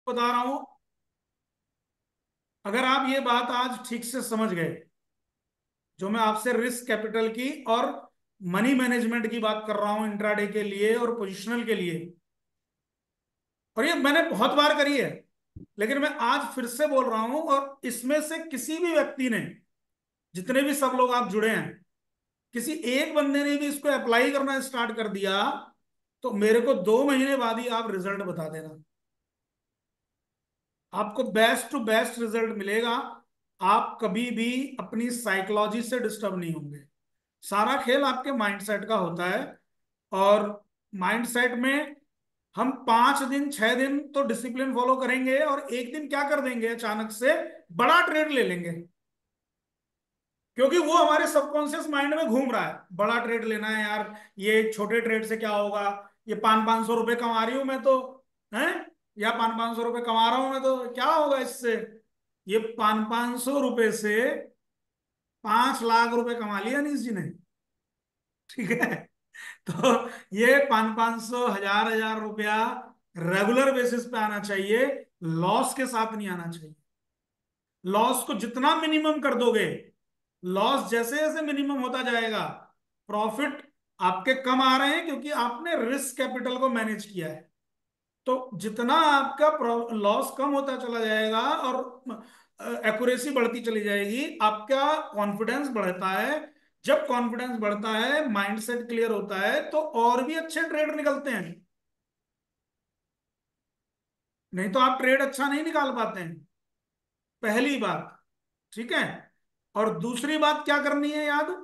बता रहा हूं, अगर आप ये बात आज ठीक से समझ गए, जो मैं आपसे रिस्क कैपिटल की और मनी मैनेजमेंट की बात कर रहा हूं इंट्राडे के लिए और पोजिशनल के लिए, और ये मैंने बहुत बार करी है, लेकिन मैं आज फिर से बोल रहा हूं, और इसमें से किसी भी व्यक्ति ने, जितने भी सब लोग आप जुड़े हैं, किसी एक बंदे ने भी इसको अप्लाई करना स्टार्ट कर दिया, तो मेरे को 2 महीने बाद ही आप रिजल्ट बता देना। आपको बेस्ट टू बेस्ट रिजल्ट मिलेगा। आप कभी भी अपनी साइकोलॉजी से डिस्टर्ब नहीं होंगे। सारा खेल आपके माइंडसेट का होता है। और माइंडसेट में हम 5 दिन 6 दिन तो डिसिप्लिन फॉलो करेंगे, और एक दिन क्या कर देंगे, अचानक से बड़ा ट्रेड ले लेंगे, क्योंकि वो हमारे सबकॉन्शियस माइंड में घूम रहा है, बड़ा ट्रेड लेना है यार, ये छोटे ट्रेड से क्या होगा, ये 500-500 रुपए कमा रही हूं मैं तो, है, या 500-500 रुपए कमा रहा हूं मैं तो क्या होगा इससे। ये 500-500 रुपए से 5 लाख रुपए कमा लिया अनीस जी ने। ठीक है। तो ये 500-500 1000-1000 रुपया रेगुलर बेसिस पे आना चाहिए, लॉस के साथ नहीं आना चाहिए। लॉस को जितना मिनिमम कर दोगे, लॉस जैसे जैसे मिनिमम होता जाएगा, प्रॉफिट आपके कम आ रहे हैं क्योंकि आपने रिस्क कैपिटल को मैनेज किया है। तो जितना आपका लॉस कम होता चला जाएगा और एक्यूरेसी बढ़ती चली जाएगी, आपका कॉन्फिडेंस बढ़ता है। जब कॉन्फिडेंस बढ़ता है, माइंडसेट क्लियर होता है, तो और भी अच्छे ट्रेड निकलते हैं। नहीं तो आप ट्रेड अच्छा नहीं निकाल पाते हैं, पहली बात। ठीक है। और दूसरी बात क्या करनी है याद,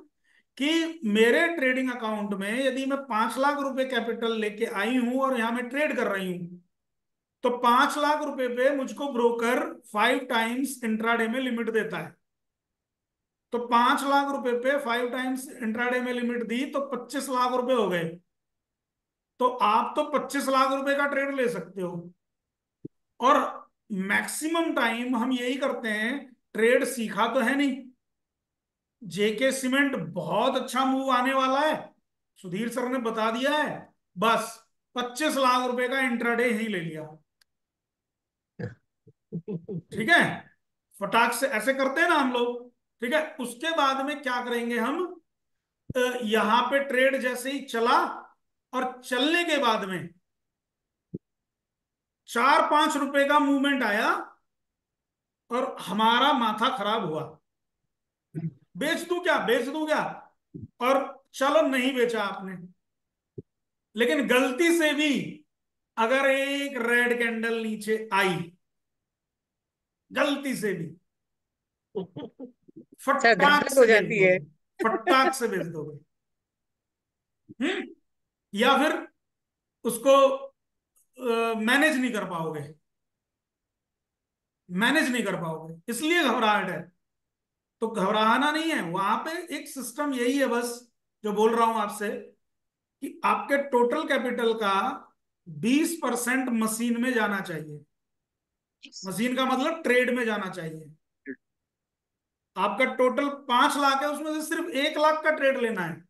कि मेरे ट्रेडिंग अकाउंट में यदि मैं 5 लाख रुपए कैपिटल लेके आई हूं और यहां मैं ट्रेड कर रही हूं, तो 5 लाख रुपए पे मुझको ब्रोकर 5 टाइम्स इंट्राडे में लिमिट देता है। तो 5 लाख रुपए पे 5 टाइम्स इंट्राडे में लिमिट दी तो 25 लाख रुपए हो गए। तो आप तो 25 लाख रुपए का ट्रेड ले सकते हो। और मैक्सिमम टाइम हम यही करते हैं, ट्रेड सीखा तो है नहीं। जेके सीमेंट बहुत अच्छा मूव आने वाला है, सुधीर सर ने बता दिया है, बस 25 लाख रुपए का इंट्राडे ही ले लिया। ठीक है। फटाक से ऐसे करते हैं ना हम लोग। ठीक है। उसके बाद में क्या करेंगे हम, यहां पे ट्रेड जैसे ही चला, और चलने के बाद में 4-5 रुपए का मूवमेंट आया और हमारा माथा खराब हुआ, बेच दूं क्या, बेच दूं क्या, और चलो नहीं बेचा आपने। लेकिन गलती से भी अगर एक रेड कैंडल नीचे आई, गलती से भी, सर फटाक धड़क हो से बेच जाती है। दोगे, फटाक से बेच दोगे। हम्म। या फिर उसको मैनेज नहीं कर पाओगे, मैनेज नहीं कर पाओगे, इसलिए घबराहट है। तो घबराना नहीं है, वहां पे एक सिस्टम यही है बस, जो बोल रहा हूं आपसे, कि आपके टोटल कैपिटल का 20% मशीन में जाना चाहिए। मशीन का मतलब ट्रेड में जाना चाहिए। आपका टोटल 5 लाख है, उसमें से सिर्फ 1 लाख का ट्रेड लेना है।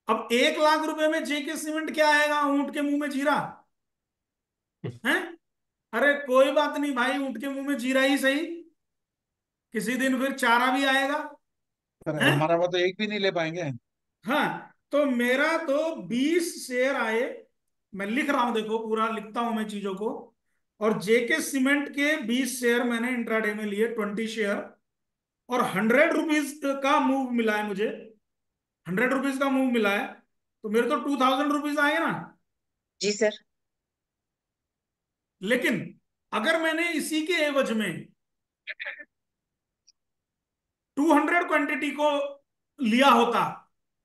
अब 1 लाख रुपए में जेके सीमेंट क्या आएगा, ऊंट के मुंह में जीरा है। अरे कोई बात नहीं भाई, ऊंट के मुंह में जीरा ही सही, किसी दिन फिर चारा भी आएगा। पर है। हमारा वो तो एक भी नहीं ले पाएंगे। हाँ, तो मेरा तो 20 शेयर आए, मैं लिख रहा हूं, देखो पूरा लिखता हूं मैं चीजों को। और जेके सीमेंट के 20 शेयर मैंने इंट्राडे में लिए, 20 शेयर, और 100 रुपीज का मूव मिला है मुझे, 100 रुपीज का मूव मिला है, तो मेरे तो 2000 रुपीज आए ना। जी सर। लेकिन अगर मैंने इसी के एवज में 200 क्वांटिटी को लिया होता,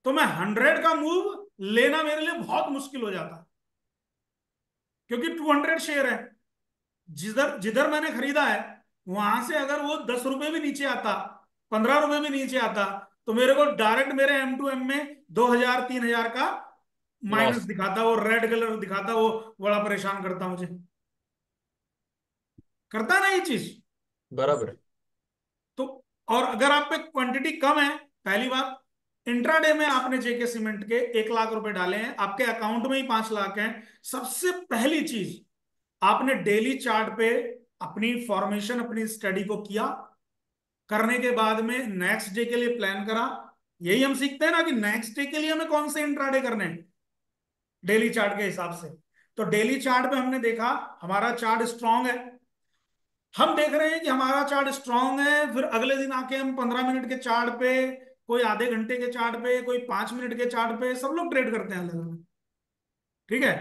तो मैं 100 का मूव लेना मेरे लिए बहुत मुश्किल हो जाता, क्योंकि 200 शेयर है। जिधर जिधर मैंने खरीदा है, वहां से अगर वो 10 रुपए भी नीचे आता, 15 रुपए भी नीचे आता, तो मेरे को डायरेक्ट मेरे M2M में 2000-3000 का माइनस लॉस। दिखाता, वो रेड कलर दिखाता, वो बड़ा परेशान करता मुझे, करता ना ये चीज। बराबर है। तो और अगर आप पे क्वांटिटी कम है, पहली बात, इंट्राडे में आपने जेके सीमेंट के 1 लाख रुपए डाले हैं, आपके अकाउंट में ही 5 लाख हैं, सबसे पहली चीज आपने डेली चार्ट पे अपनी फॉर्मेशन, अपनी स्टडी को किया, करने के बाद में नेक्स्ट डे के लिए प्लान करा। यही हम सीखते हैं ना कि नेक्स्ट डे के लिए हमें कौन से इंट्राडे करने हैं, डेली चार्ट के हिसाब से। तो डेली चार्ट पे हमने देखा हमारा चार्ट स्ट्रांग है, हम देख रहे हैं कि हमारा चार्ट स्ट्रांग है। फिर अगले दिन आके हम 15 मिनट के चार्ट पे, कोई आधे घंटे के चार्ट पे, कोई 5 मिनट के चार्ट पे, सब लोग ट्रेड करते हैं अलग अलग। ठीक है।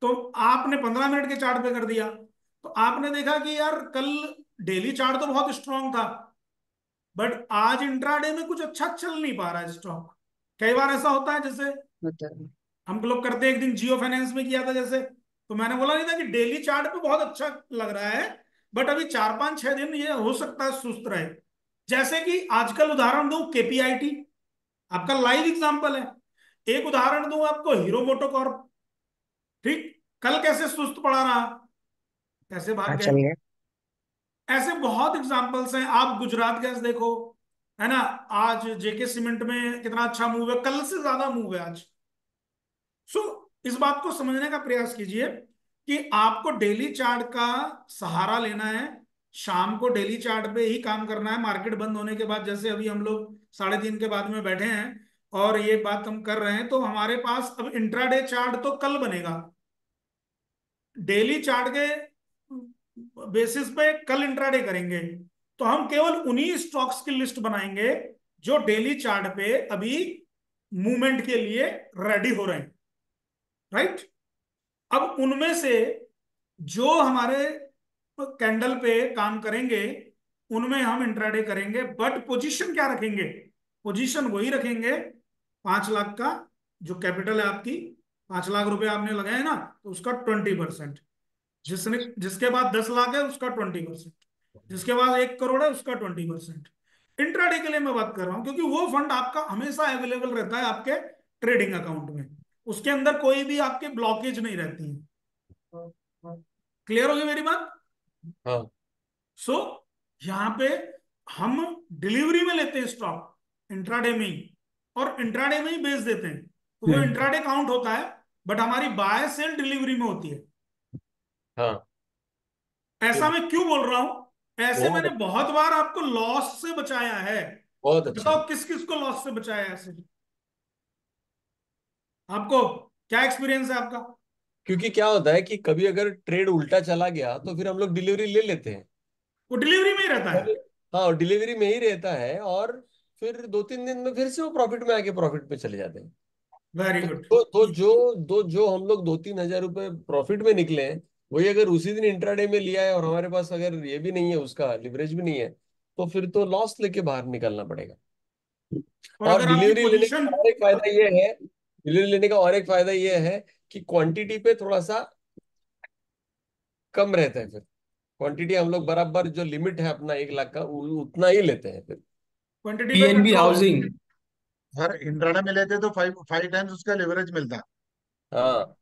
तो आपने 15 मिनट के चार्ट पे कर दिया, तो आपने देखा कि यार कल डेली चार्ट तो बहुत स्ट्रांग था, बट आज इंट्राडे में कुछ अच्छा चल नहीं पा रहा है स्टॉक। कई बार ऐसा होता है, जैसे बताइए। हम लोग करते हैं, एक दिन जियो फाइनेंस में किया था जैसे, तो मैंने बोला नहीं था कि डेली चार्ट पे बहुत अच्छा लग रहा है, बट अभी 4 5 6 दिन ये हो सकता है सुस्त रहे। जैसे कि आजकल उदाहरण दूं केपीआईटी, आपका लाइव एग्जांपल है। एक उदाहरण दूं आपको, हीरो मोटोकॉर्प, ठीक, कल कैसे सुस्त पड़ा रहा, कैसे हाँ भाग गए। चलिए। ऐसे बहुत एग्जांपल्स हैं। आप गुजरात गैस देखो, है ना, आज जेके सीमेंट में कितना अच्छा मूव है, कल से ज्यादा मूव है आज। सो इस बात को समझने का प्रयास कीजिए कि आपको डेली चार्ट का सहारा लेना है। शाम को डेली चार्ट पे ही काम करना है, मार्केट बंद होने के बाद, जैसे अभी हम लोग 3:30 के बाद में बैठे हैं और ये बात हम कर रहे हैं, तो हमारे पास अब इंट्राडे चार्ट तो कल बनेगा। डेली चार्ट के बेसिस पे कल इंट्राडे करेंगे। तो हम केवल उन्हीं स्टॉक्स की लिस्ट बनाएंगे जो डेली चार्ट पे अभी मूवमेंट के लिए रेडी हो रहे हैं, राइट। अब उनमें से जो हमारे कैंडल पे काम करेंगे उनमें हम इंट्राडे करेंगे, बट पोजीशन क्या रखेंगे, पोजीशन वही रखेंगे। 5 लाख का जो कैपिटल है आपकी, 5 लाख रुपए आपने लगाए ना, तो उसका 20%। जिसने, जिसके बाद 10 लाख है उसका 20%, जिसके बाद 1 करोड़ है उसका 20%। इंट्राडे के लिए मैं बात कर रहा हूं, क्योंकि वो फंड आपका हमेशा अवेलेबल रहता है आपके ट्रेडिंग अकाउंट में, उसके अंदर कोई भी आपके ब्लॉकेज नहीं रहती है। क्लियर होगी मेरी बात। हाँ। सो यहां पे हम डिलीवरी में लेते हैं स्टॉक, इंट्राडे में ही, और इंट्राडे में ही बेच देते हैं, तो वो हम्म। इंट्राडे काउंट होता है, बट हमारी बाय सेल डिलीवरी में होती है। हाँ। ये ऐसा मैं क्यों बोल रहा हूं, ऐसे मैंने बहुत बहुत बार आपको लॉस से बचाया है। बहुत अच्छा है। बताओ किस किस को लॉस से बचाया है ऐसे, आपको क्या एक्सपीरियंस है आपका। क्योंकि क्या होता है कि कभी अगर ट्रेड उल्टा चला गया तो फिर हम लोग डिलीवरी ले लेते हैं। वो डिलीवरी में ही रहता है। और हाँ, डिलीवरी में ही रहता है, और फिर 2 3 दिन में फिर से वो प्रॉफिट में आके प्रॉफिट पे चले जाते हैं। वेरी तो गुड। जो हम लोग 2 3 हजार रुपए प्रॉफिट में निकले हैं, वही अगर उसी दिन इंट्राडे में लिया है और हमारे पास अगर ये भी नहीं है, उसका लिवरेज भी नहीं है, तो फिर तो लॉस लेके बाहर निकलना पड़ेगा। और और अगर आपकी डिलीवरी लेने पोजीशन, का और एक फायदा ये है, डिलीवरी लेने का और एक फायदा ये है कि क्वांटिटी पे थोड़ा सा कम रहता है। फिर क्वांटिटी हम लोग बराबर जो लिमिट है अपना 1 लाख का, उतना ही लेते हैं फिर। क्वांटिटी पे पीएनबी कंट्रोल है। हाउसिंग। अगर इंट्राडे में लेते तो 5 5 टाइम्स उसका लिवरेज मिलता। हाँ,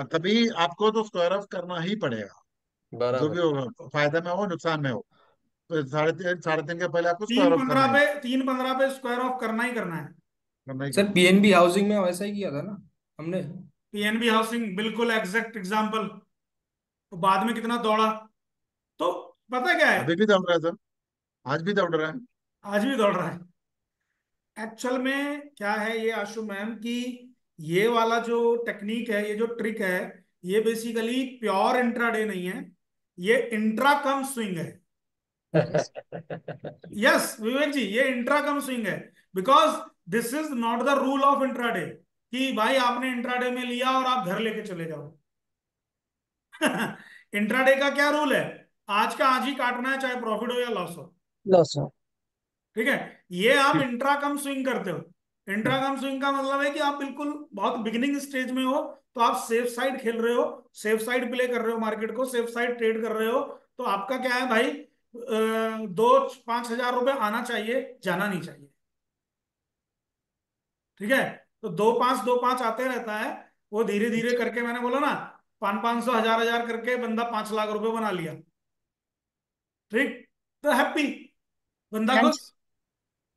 तभी आपको तो स्क्वायर ऑफ करना ही पड़ेगा, जो बराबर। भी होगा, फायदा में हो नुकसान में हो। तो 3.5 के पहले आपको तीन स्क्वायर ऑफ पंद्रह करना ही पे 3 15 पे स्क्वायर ऑफ करना ही करना है। करना ही सर करना। पीएनबी हाउसिंग में वैसा ही किया था ना हमने। पीएनबी हाउसिंग बिल्कुल एग्जैक्ट एग्जांपल। तो बाद में कितना दौड़ा, तो पता क्या है, अभी भी दौड़ रहा है सर, आज भी दौड़ रहा है। आज भी दौड़ रहा है। एक्चुअल में क्या है ये आशु मैम कि ये वाला जो टेक्निक है, ये जो ट्रिक है, ये बेसिकली प्योर इंट्राडे नहीं है, ये इंट्रा कम स्विंग है। यस विवेक जी, ये इंट्रा कम स्विंग है, because this is not the rule of intraday कि भाई आपने इंट्राडे में लिया और आप घर लेके चले जाओ। इंट्राडे का क्या रूल है, आज का आज ही काटना है, चाहे प्रॉफिट हो या लॉस हो। लॉस हो। ठीक है। ये आप इंट्रा कम स्विंग करते हो। इंट्रा कम स्विंग का मतलब है कि आप बिल्कुल बहुत बिगिनिंग स्टेज में हो, तो आप सेफ साइड खेल रहे हो, सेफ साइड प्ले कर रहे हो, मार्केट को सेफ साइड ट्रेड कर रहे हो। तो आपका क्या है भाई, 2 5 हजार रुपए आना चाहिए, जाना नहीं चाहिए। ठीक है। तो 2 5 2 5 आते रहता है, वो धीरे धीरे करके, मैंने बोला ना, 500 500 1000 करके बंदा 5 लाख रुपए बना लिया। ठीक। तो हैप्पी, बंदा हाँ खुश, जी।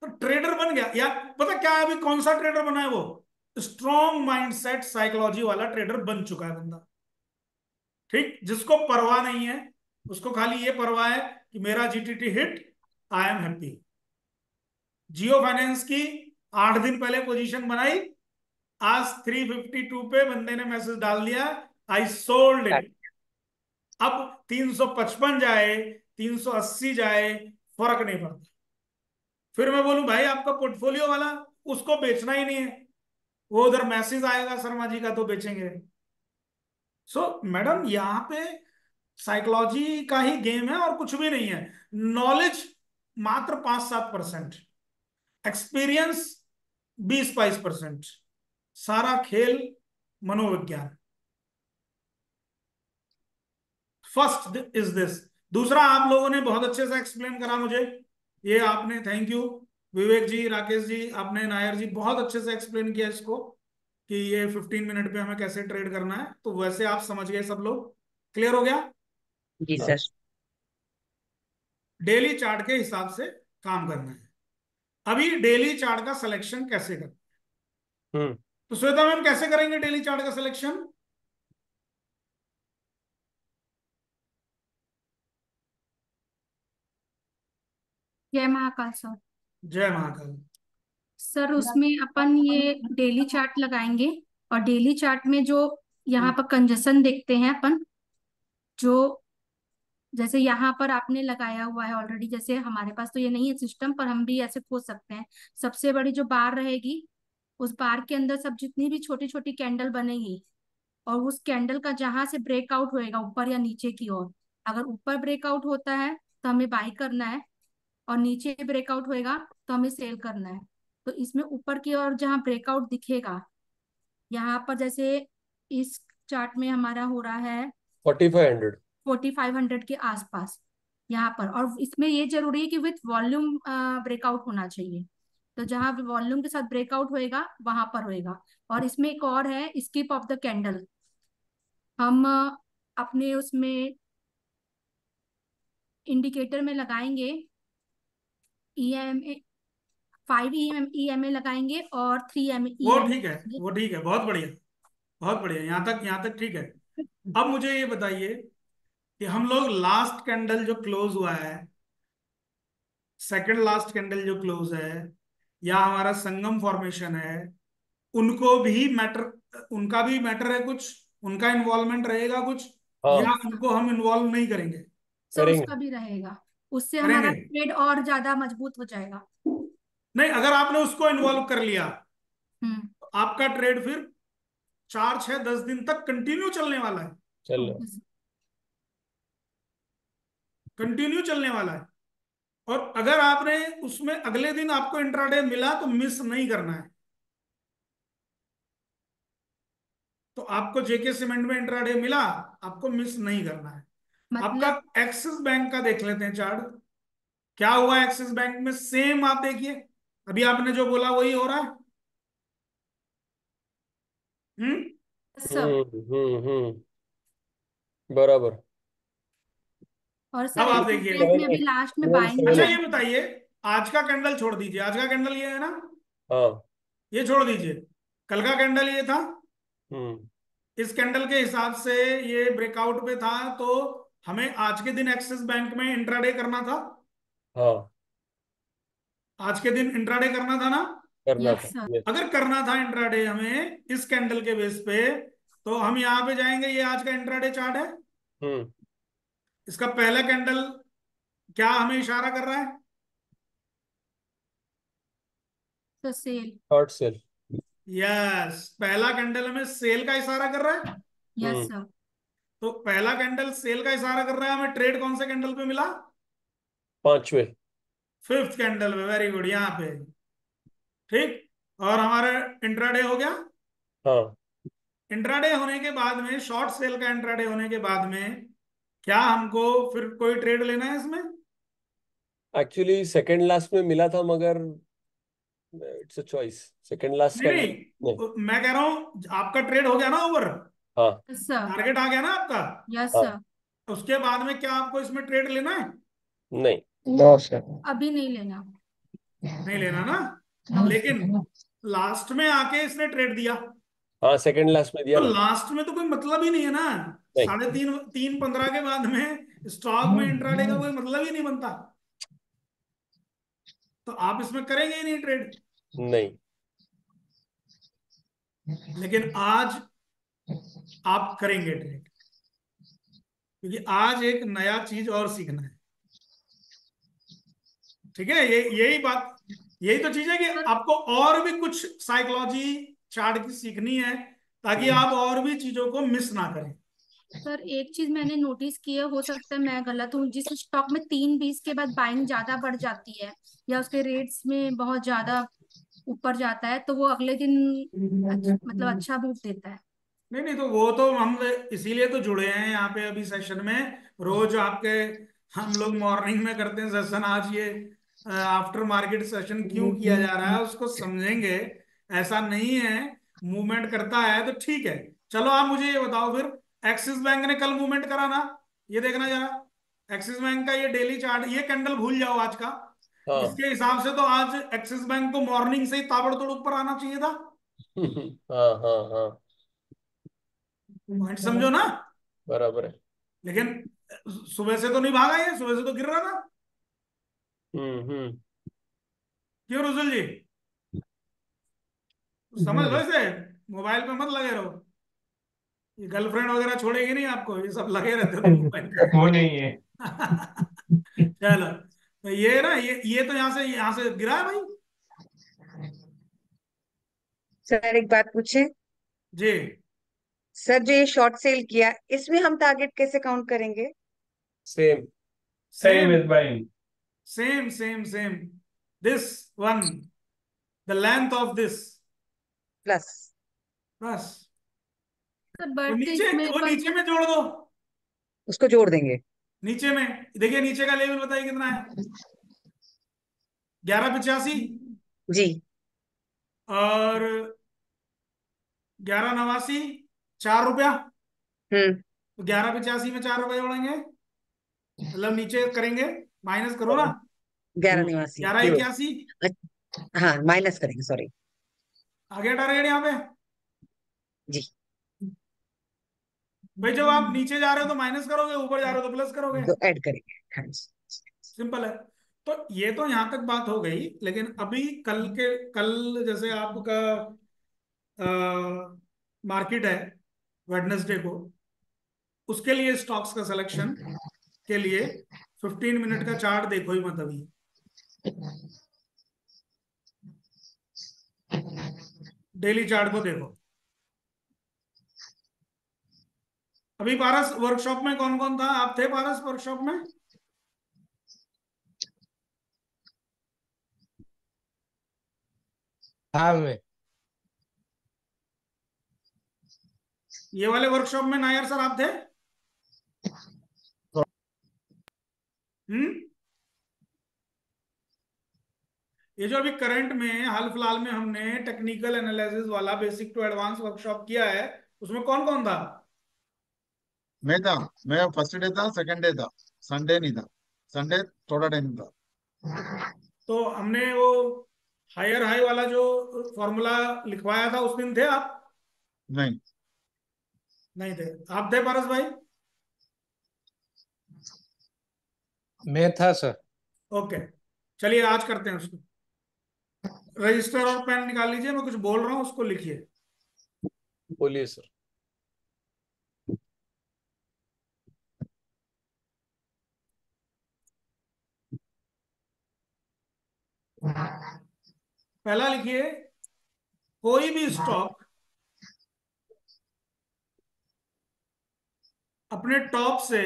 तो ट्रेडर बन गया। या पता क्या है, अभी कौन सा ट्रेडर बना है वो, स्ट्रॉन्ग माइंडसेट साइकोलॉजी वाला ट्रेडर बन चुका है बंदा। ठीक, जिसको परवाह नहीं है, उसको खाली ये परवाह है कि मेरा GTT hit, I am happy. Jio finance की 8 दिन पहले पोजीशन बनाई, आज 352 पे बंदे ने मैसेज डाल दिया, आई सोल्ड इट। अब 355 जाए, 380 जाए, फर्क नहीं पड़ता। फिर मैं बोलूं भाई आपका पोर्टफोलियो वाला, उसको बेचना ही नहीं है, वो उधर मैसेज आएगा शर्मा जी का तो बेचेंगे। सो मैडम यहाँ पे साइकोलॉजी का ही गेम है और कुछ भी नहीं है। नॉलेज मात्र 5-7%, एक्सपीरियंस 20-22%, सारा खेल मनोविज्ञान। First is this. दूसरा, आप लोगों ने बहुत अच्छे से एक्सप्लेन करा मुझे, ये आपने, थैंक यू विवेक जी, राकेश जी, आपने, नायर जी, बहुत अच्छे से एक्सप्लेन किया इसको कि ये 15 मिनट पे हमें कैसे ट्रेड करना है। तो वैसे आप समझ गए सब लोग, क्लियर हो गया। जी हाँ। सर। डेली चार्ट के हिसाब से काम करना है। अभी डेली चार्ट का सिलेक्शन कैसे करें, हम्म। तो श्वेता मैम कैसे करेंगे डेली चार्ट का सिलेक्शन? जय महाकाल सर। जय महाकाल। सर उसमें अपन ये डेली चार्ट लगाएंगे, और डेली चार्ट में जो यहाँ पर कंजेशन देखते हैं अपन, जो जैसे यहाँ पर आपने लगाया हुआ है ऑलरेडी, जैसे हमारे पास तो ये नहीं है सिस्टम पर हम भी ऐसे खोज सकते हैं। सबसे बड़ी जो बार रहेगी, उस बार के अंदर सब जितनी भी छोटी छोटी कैंडल बनेगी, और उस कैंडल का जहां से ब्रेकआउट होएगा ऊपर या नीचे की ओर, अगर ऊपर ब्रेकआउट होता है तो हमें बाई करना है, और नीचे ब्रेकआउट होएगा तो हमें सेल करना है। तो इसमें ऊपर की ओर जहां ब्रेकआउट दिखेगा, यहाँ पर जैसे इस चार्ट में हमारा हो रहा है 4500। 4500 के आसपास यहाँ पर, और इसमें ये जरूरी है कि विथ वॉल्यूम ब्रेकआउट होना चाहिए। तो जहां वॉल्यूम के साथ ब्रेकआउट होएगा वहां पर होएगा। और इसमें एक और है, स्किप ऑफ द कैंडल। हम अपने उसमें इंडिकेटर में लगाएंगे EMA, 5 EMA लगाएंगे और 3 वो EMA ठीक है, लगाएंगे। वो ठीक है, बहुत बढ़िया, बहुत बढ़िया, यहाँ तक ठीक है। अब मुझे ये बताइए कि हम लोग लास्ट कैंडल जो क्लोज हुआ है, सेकंड लास्ट कैंडल जो क्लोज है, या हमारा संगम फॉर्मेशन है, उनको भी मैटर, उनका भी मैटर है कुछ, उनका इन्वॉल्वमेंट रहेगा कुछ, या हाँ, यस उनको हम इन्वॉल्व नहीं करेंगे? सर, करेंगे। उसका भी रहेगा। उससे हमारा करेंगे। ट्रेड और ज्यादा मजबूत हो जाएगा। नहीं, अगर आपने उसको इन्वॉल्व कर लिया हम्म। तो आपका ट्रेड फिर 4-6-10 दिन तक कंटिन्यू चलने वाला है, चलो। कंटिन्यू चलने वाला है। और अगर आपने उसमें अगले दिन आपको इंट्राडे मिला तो मिस नहीं करना है। तो आपको जेके सीमेंट में इंट्राडे मिला, आपको मिस नहीं करना है। आपका मतलब एक्सिस बैंक का देख लेते हैं चार्ट, क्या हुआ एक्सिस बैंक में, सेम आप देखिए, अभी आपने जो बोला वही हो रहा है। हम्म। सब, बराबर। और अब सर आप एक्सिस देखिएगा। बैंक में अभी लास्ट में बाइंग भी अच्छा 717। ये आई थी। बताइए, आज का कैंडल छोड़ दीजिए, आज का कैंडल ये है ना, हाँ। ये छोड़ दीजिए, कल का कैंडल ये था। हम्म। इस कैंडल के हिसाब से ये ब्रेकआउट पे था, तो हमें आज के दिन एक्सिस बैंक में इंट्राडे करना था। हाँ, आज के दिन इंट्राडे करना था ना? करना यस था। सर। यस। अगर करना था इंट्राडे हमें इस कैंडल के बेस पे, तो हम यहां पे जाएंगे, ये आज का इंट्राडे चार्ट है, हम्म। इसका पहला कैंडल क्या हमें इशारा कर रहा है? तो सेल। Short cell. यस, पहला कैंडल हमें सेल का इशारा कर रहा है। यस हम्म। सर। तो पहला कैंडल सेल का इशारा कर रहा है, हमें ट्रेड कौन से कैंडल पे मिला? पांचवे। फिफ्थ कैंडल पे, वेरी गुड, यहाँ पे। ठीक, और हमारा इंट्राडे हो गया। हाँ। इंट्राडे होने के बाद में, शॉर्ट सेल का इंट्राडे होने के बाद में, क्या हमको फिर कोई ट्रेड लेना है इसमें? एक्चुअली सेकंड लास्ट में मिला था, मगर it's a choice, second last नहीं कैंडल। नहीं। नहीं, मैं कह रहा हूं आपका ट्रेड हो गया ना ओवर, हाँ। Yes sir. टारगेट आ गया ना आपका, यस हाँ। सर। उसके बाद में क्या आपको इसमें ट्रेड लेना है? नहीं। No sir. अभी नहीं लेना। नहीं लेना ना? नो लेकिन सर। लास्ट में आके इसने ट्रेड दिया, हाँ सेकंड लास्ट में दिया तो ना। लास्ट में तो कोई मतलब ही नहीं है ना। नहीं 3.5 3:15 के बाद में स्टॉक में इंट्राडे का कोई मतलब ही नहीं बनता। तो आप इसमें करेंगे ही नहीं ट्रेड। नहीं। लेकिन आज आप करेंगे ट्रेड, क्योंकि आज एक नया चीज और सीखना है। ठीक है, ये यही बात, यही तो चीज है कि सर आपको और भी कुछ साइकोलॉजी चार्ट की सीखनी है, ताकि आप और भी चीजों को मिस ना करें। सर एक चीज मैंने नोटिस की है, हो सकता है मैं गलत हूँ, जिस स्टॉक में 3:20 के बाद बाइंग ज्यादा बढ़ जाती है या उसके रेट्स में बहुत ज्यादा ऊपर जाता है, तो वो अगले दिन मतलब अच्छा मूव देता है। नहीं नहीं, तो वो तो हम इसीलिए तो जुड़े हैं यहाँ पे अभी सेशन में। रोज आपके हम लोग मॉर्निंग में करते हैं सेशन, आज ये आफ्टर मार्केट सेशन क्यों किया जा रहा है उसको समझेंगे। ऐसा नहीं है, मूवमेंट करता है तो ठीक है। चलो आप मुझे ये बताओ फिर, एक्सिस बैंक ने कल मूवमेंट करा ना, ये देखना जरा। एक्सिस बैंक का ये डेली चार्ट, ये कैंडल भूल जाओ आज का। हाँ। इसके हिसाब से तो आज एक्सिस बैंक को मॉर्निंग से ही ताबड़तोड़ ऊपर आना चाहिए था। हाँ हाँ हाँ। पॉइंट समझो ना। बराबर है। लेकिन सुबह से तो नहीं भागा, ये सुबह से तो गिर रहा था। हम्म। क्यों रुजुल जी, समझ लो इसे, मोबाइल पे मत लगे रहो। ये गर्लफ्रेंड वगैरह छोड़ेगी नहीं आपको, ये सब लगे रहते हो मोबाइल पे। वो नहीं है। चलो, तो ये ना, ये तो यहाँ से गिरा है भाई। सर एक बात पूछे। जी। सर जो ये शॉर्ट सेल किया, इसमें हम टारगेट कैसे काउंट करेंगे? Same. Same same as buying. Same this one, the length of this, plus. बस। सर वो बढ़ते नीचे, इसमें वो अपन नीचे में जोड़ दो। उसको जोड़ देंगे। नीचे में देखिए, नीचे का लेवल बताइए कितना है। 11.85। जी। और 11.89, 4 रुपया। हम्म। तो 11.85 में 4 रुपये जोड़ेंगे, मतलब नीचे करेंगे, माइनस करो ना। 11 निवासी। 11.81। हाँ माइनस करेंगे, सॉरी। आ गया टारगेट यहाँ पे। जी। भाई जब आप नीचे जा रहे हो तो माइनस करोगे, ऊपर जा रहे हो तो प्लस करोगे। तो ऐड करेंगे, हाँ जी। सिंपल है। तो ये तो यहाँ तक बात हो गई, लेकिन अभी कल जैसे आपका मार्केट है वेडनेसडे को, उसके लिए स्टॉक्स का सिलेक्शन के लिए 15 मिनट का चार्ट देखो ही मत अभी। डेली चार्ट को देखो। अभी पारस वर्कशॉप में कौन कौन था, आप थे पारस वर्कशॉप में? हाँ मैं। ये वाले वर्कशॉप में नायर सर आप थे? हम्म। ये जो अभी करंट में हाल फिलहाल में हमने टेक्निकल एनालिसिस वाला बेसिक टू एडवांस वर्कशॉप किया है, उसमें कौन कौन था? मैं था। मैं फर्स्ट डे था, सेकंड डे था, संडे नहीं था। संडे थोड़ा टाइम था। तो हमने वो हायर हाई वाला जो फॉर्मूला लिखवाया था उस दिन थे आप? नहीं। नहीं थे। आप थे पारस भाई? मैं था सर। ओके, चलिए आज करते हैं उसको। रजिस्टर और पेन निकाल लीजिए, मैं कुछ बोल रहा हूँ उसको लिखिए। बोलिए सर। पहला लिखिए, कोई भी स्टॉक अपने टॉप से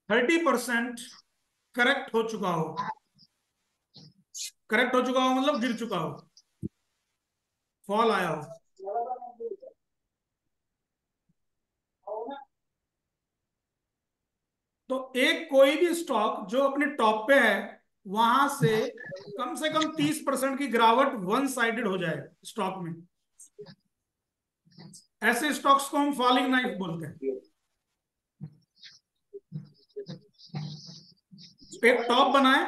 30% करेक्ट हो चुका हो। करेक्ट हो चुका हो मतलब गिर चुका हो, फॉल आया हो। तो एक कोई भी स्टॉक जो अपने टॉप पे है, वहां से कम 30% की गिरावट वन साइडेड हो जाए स्टॉक में, ऐसे स्टॉक्स को हम फॉलिंग नाइफ बोलते हैं। एक टॉप बनाए,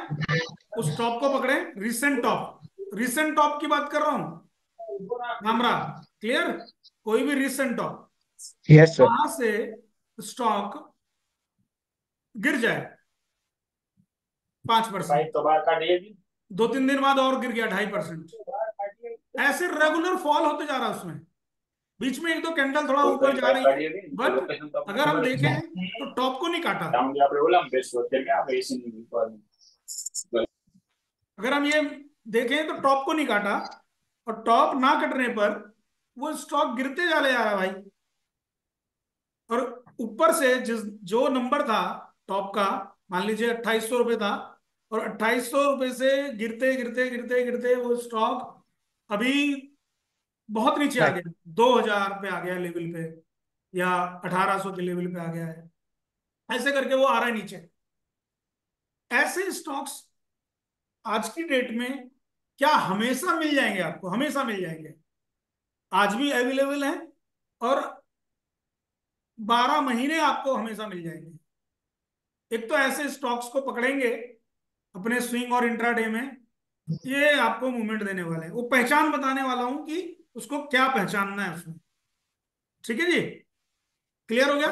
उस टॉप को पकड़े, रिसेंट टॉप, रिसेंट टॉप की बात कर रहा हूं हमरा, क्लियर? कोई भी रिसेंट टॉप, यस सर। वहां से स्टॉक गिर जाए 5%, 2-3 दिन बाद और गिर गया 2.5%, ऐसे रेगुलर फॉल होते जा रहा है उसमें। बीच में एक दो कैंडल थोड़ा ऊपर जा रही है, बट अगर हम देखें तो टॉप को नहीं काटा। अगर हम ये देखें तो टॉप को नहीं काटा, और टॉप ना कटने पर वो स्टॉक गिरते जा रहा है भाई। और ऊपर से जिस जो नंबर था टॉप का, मान लीजिए 2800 रुपये था, और 2800 रुपये से गिरते गिरते गिरते गिरते वो स्टॉक अभी बहुत नीचे आ राइट। गया, 2000 पे आ गया लेवल पे, या 1800 के लेवल पे आ गया है, ऐसे करके वो आ रहा है नीचे। ऐसे स्टॉक्स आज की डेट में क्या हमेशा मिल जाएंगे आपको? हमेशा मिल जाएंगे, आज भी अवेलेबल है, और 12 महीने आपको हमेशा मिल जाएंगे। एक तो ऐसे स्टॉक्स को पकड़ेंगे अपने स्विंग और इंट्राडे में, ये आपको मूवमेंट देने वाले हैं। वो पहचान बताने वाला हूं कि उसको क्या पहचानना है उसमें। ठीक है जी, क्लियर हो गया?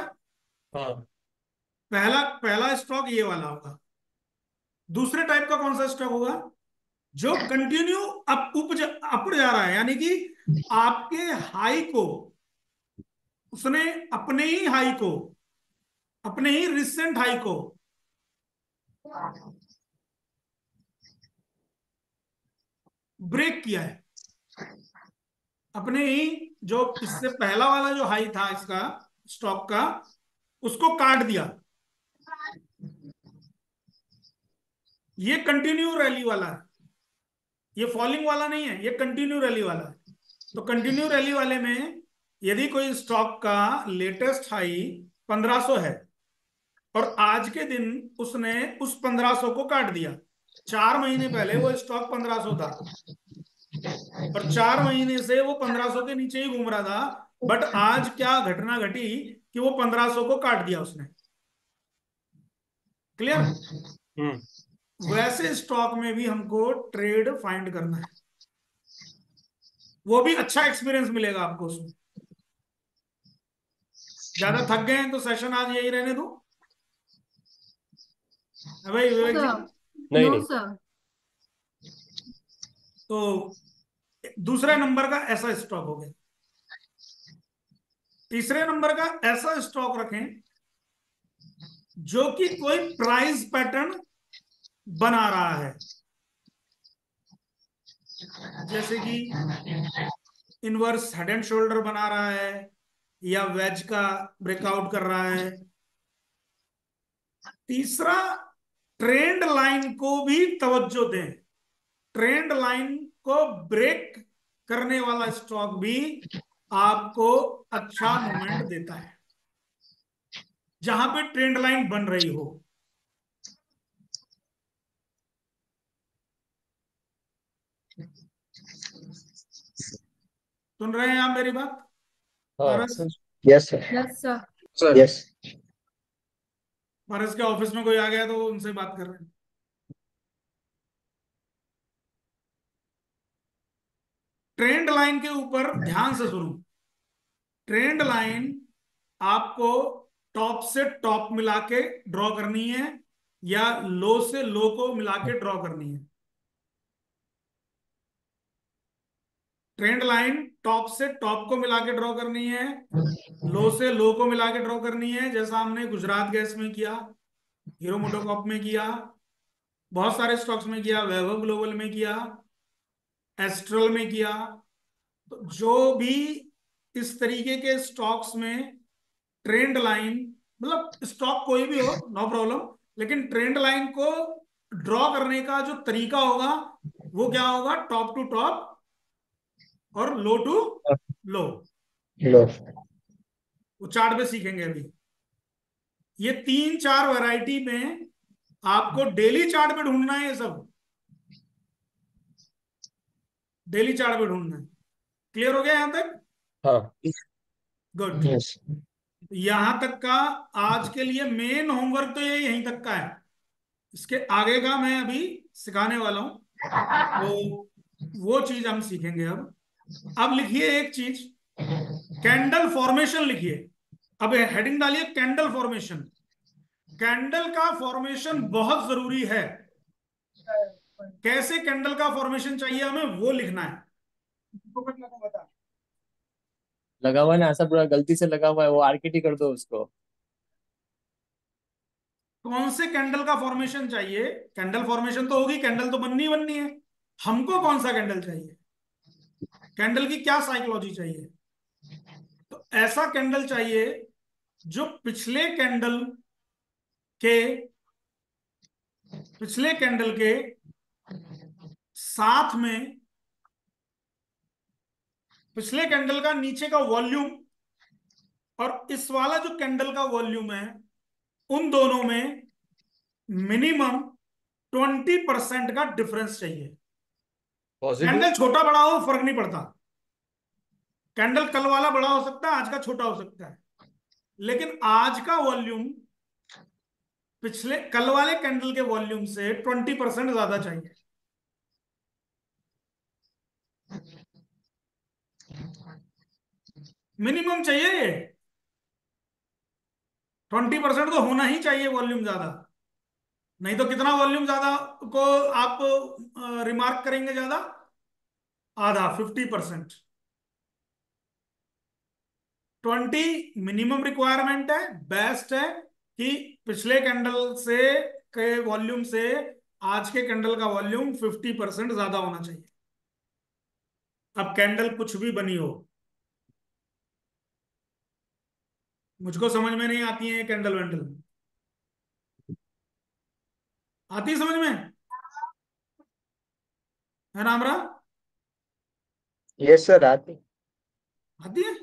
हाँ। पहला पहला स्टॉक ये वाला होगा। दूसरे टाइप का कौन सा स्टॉक होगा? जो कंटिन्यू अप जा रहा है, यानी कि आपके हाई को उसने, अपने ही हाई को, अपने ही रिसेंट हाई को ब्रेक किया है। अपने ही जो इससे पहला वाला जो हाई था इसका, स्टॉक का, उसको काट दिया। ये कंटिन्यू रैली वाला है, ये फॉलिंग वाला नहीं है, ये कंटिन्यू रैली वाला है। तो कंटिन्यू रैली वाले में यदि कोई स्टॉक का लेटेस्ट हाई 1500 है, और आज के दिन उसने उस 1500 को काट दिया, 4 महीने पहले वो स्टॉक 1500 था, और 4 महीने से वो 1500 के नीचे ही घूम रहा था, बट आज क्या घटना घटी कि वो 1500 को काट दिया उसने। क्लियर? वैसे स्टॉक में भी हमको ट्रेड फाइंड करना है, वो भी अच्छा एक्सपीरियंस मिलेगा आपको उसमें। ज्यादा थक गए हैं तो सेशन आज यही रहने दो। भाई विवेक जी, नहीं नो नहीं। सर। तो दूसरे नंबर का ऐसा स्टॉक हो गया। तीसरे नंबर का ऐसा स्टॉक रखें जो कि कोई प्राइस पैटर्न बना रहा है, जैसे कि इनवर्स हेड एंड शोल्डर बना रहा है, या वेज का ब्रेकआउट कर रहा है। तीसरा, ट्रेंड लाइन को भी तवज्जो दें। ट्रेंड लाइन को ब्रेक करने वाला स्टॉक भी आपको अच्छा मूवमेंट देता है, जहां पे ट्रेंड लाइन बन रही हो। सुन रहे हैं आप मेरी बात? हाँ Paras, yes sir. Yes sir. Sir yes. Paras के ऑफिस में कोई आ गया तो उनसे बात कर रहे हैं। ट्रेंड लाइन के ऊपर ध्यान से सुनो। ट्रेंड लाइन आपको टॉप से टॉप मिला के ड्रॉ करनी है, या लो से लो को मिला के ड्रॉ करनी है। ट्रेंड लाइन टॉप से टॉप को मिला के ड्रॉ करनी है, लो से लो को मिला के ड्रॉ करनी है, जैसा हमने गुजरात गैस में किया, हीरो मोटोकॉर्प में किया, बहुत सारे स्टॉक्स में किया, वैभव ग्लोबल में किया, एस्ट्रल में किया। तो जो भी इस तरीके के स्टॉक्स में ट्रेंड लाइन, मतलब स्टॉक कोई भी हो नो प्रॉब्लम, लेकिन ट्रेंड लाइन को ड्रॉ करने का जो तरीका होगा वो क्या होगा? टॉप टू टॉप और लो टू लो। लो। वो चार्ट पे सीखेंगे अभी। ये 3-4 वैरायटी में आपको डेली चार्ट पे ढूंढना है, ये सब डेली चार्ट पे ढूंढना है। क्लियर हो गया यहां तक? हाँ। गुड। यस। यहां तक का आज के लिए मेन होमवर्क तो ये यहीं तक का है। इसके आगे का मैं अभी सिखाने वाला हूं, तो वो चीज हम सीखेंगे अब लिखिए एक चीज, कैंडल फॉर्मेशन लिखिए। अब हेडिंग डालिए कैंडल फॉर्मेशन। कैंडल का फॉर्मेशन बहुत जरूरी है। कैसे कैंडल का फॉर्मेशन चाहिए हमें वो लिखना है। लगा हुआ है ना, ऐसा पूरा गलती से लगा हुआ है, वो आरकेटी कर दो उसको। कौन से कैंडल का फॉर्मेशन चाहिए? कैंडल फॉर्मेशन तो होगी, कैंडल तो बननी है। हमको कौन सा कैंडल चाहिए? कैंडल की क्या साइकोलॉजी चाहिए? तो ऐसा कैंडल चाहिए जो के पिछले कैंडल के साथ में, पिछले कैंडल का नीचे का वॉल्यूम और इस वाला जो कैंडल का वॉल्यूम है, उन दोनों में मिनिमम 20% का डिफरेंस चाहिए। पॉजिटिव। कैंडल छोटा बड़ा हो फर्क नहीं पड़ता। कैंडल कल वाला बड़ा हो सकता है, आज का छोटा हो सकता है, लेकिन आज का वॉल्यूम पिछले कल वाले कैंडल के वॉल्यूम से 20% ज्यादा चाहिए। मिनिमम चाहिए ये। 20% तो होना ही चाहिए वॉल्यूम ज्यादा। नहीं तो कितना वॉल्यूम ज्यादा को आप रिमार्क करेंगे ज्यादा? आधा, 50%। 20 मिनिमम रिक्वायरमेंट है, बेस्ट है कि पिछले कैंडल से के वॉल्यूम से आज के कैंडल का वॉल्यूम 50% ज्यादा होना चाहिए। अब कैंडल कुछ भी बनी हो, मुझको समझ में नहीं आती है कैंडल वैंडल। आती है समझ में? है ना हमरा? यस सर, आती। आती है।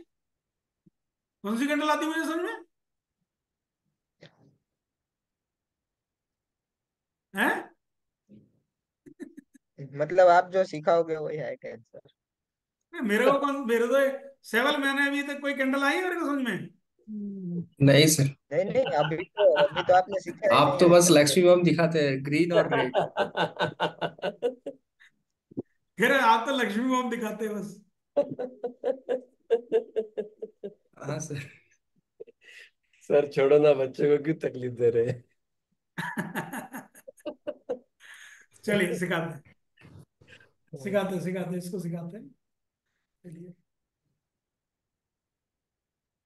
कौन सी कैंडल आती है मुझे समझ में? है? मतलब आप जो सिखाओगे वही है कैंसर। मेरे तो सेवल मैंने अभी तक कोई कैंडल आई है मेरे को समझ में? नहीं सर, नहीं नहीं, अभी तो आपने सीखा है आप नहीं तो अभी बस तक तो। लक्ष्मी बम दिखाते हैं, ग्रीन और रेड। फिर आप तो लक्ष्मी बम दिखाते हैं बस। हाँ सर। सर छोड़ो ना, बच्चों को क्यों तकलीफ दे रहे हैं। चलिए सिखाते हैं, सिखाते सिखाते इसको सिखाते हैं। चलिए।